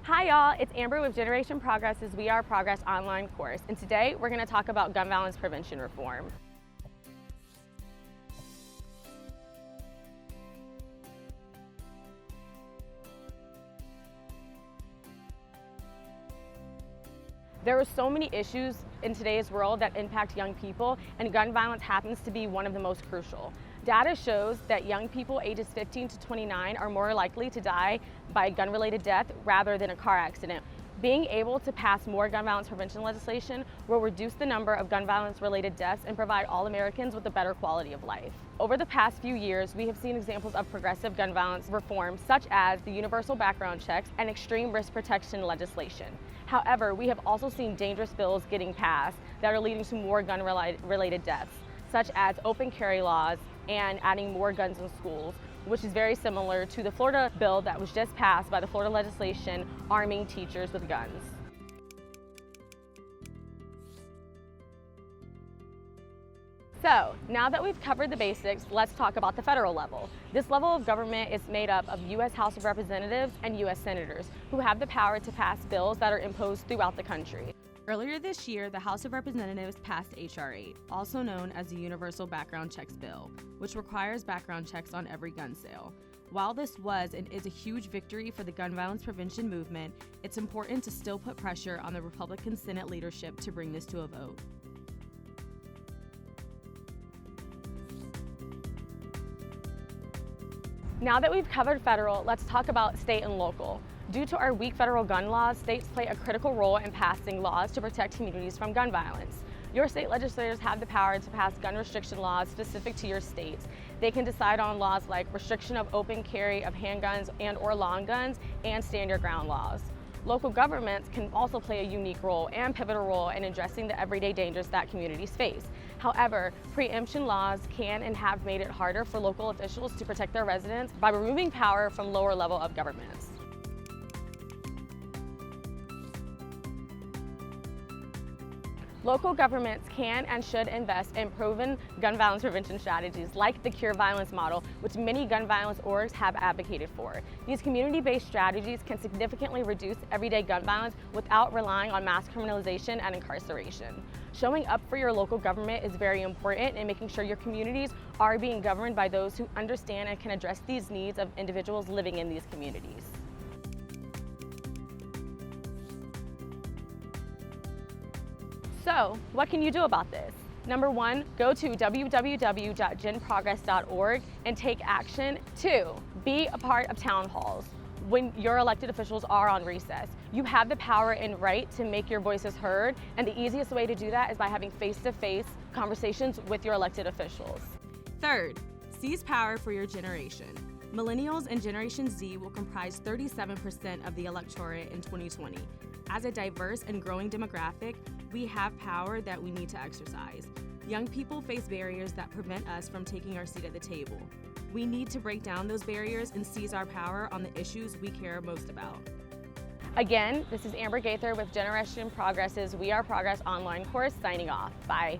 Hi y'all, it's Amber with Generation Progress's We Are Progress online course, and today we're going to talk about gun violence prevention reform. There are so many issues in today's world that impact young people, and gun violence happens to be one of the most crucial. Data shows that young people ages 15 to 29 are more likely to die by gun-related death rather than a car accident. Being able to pass more gun violence prevention legislation will reduce the number of gun violence-related deaths and provide all Americans with a better quality of life. Over the past few years, we have seen examples of progressive gun violence reform, such as the universal background checks and extreme risk protection legislation. However, we have also seen dangerous bills getting passed that are leading to more gun-related deaths, such as open carry laws and adding more guns in schools, which is very similar to the Florida bill that was just passed by the Florida legislation arming teachers with guns. So, now that we've covered the basics, let's talk about the federal level. This level of government is made up of U.S. House of Representatives and U.S. Senators, who have the power to pass bills that are imposed throughout the country. Earlier this year, the House of Representatives passed H.R. 8, also known as the Universal Background Checks Bill, which requires background checks on every gun sale. While this was and is a huge victory for the gun violence prevention movement, it's important to still put pressure on the Republican Senate leadership to bring this to a vote. Now that we've covered federal, let's talk about state and local. Due to our weak federal gun laws, states play a critical role in passing laws to protect communities from gun violence. Your state legislators have the power to pass gun restriction laws specific to your state. They can decide on laws like restriction of open carry of handguns and/or long guns and stand your ground laws. Local governments can also play a unique role and pivotal role in addressing the everyday dangers that communities face. However, preemption laws can and have made it harder for local officials to protect their residents by removing power from lower level of governments. Local governments can and should invest in proven gun violence prevention strategies like the Cure Violence model, which many gun violence orgs have advocated for. These community-based strategies can significantly reduce everyday gun violence without relying on mass criminalization and incarceration. Showing up for your local government is very important in making sure your communities are being governed by those who understand and can address these needs of individuals living in these communities. So, what can you do about this? Number one, go to www.genprogress.org and take action. 2, be a part of town halls when your elected officials are on recess. You have the power and right to make your voices heard, and the easiest way to do that is by having face-to-face conversations with your elected officials. 3rd, seize power for your generation. Millennials and Generation Z will comprise 37% of the electorate in 2020. As a diverse and growing demographic, we have power that we need to exercise. Young people face barriers that prevent us from taking our seat at the table. We need to break down those barriers and seize our power on the issues we care most about. Again, this is Amber Gaither with Generation Progress's We Are Progress online course signing off. Bye.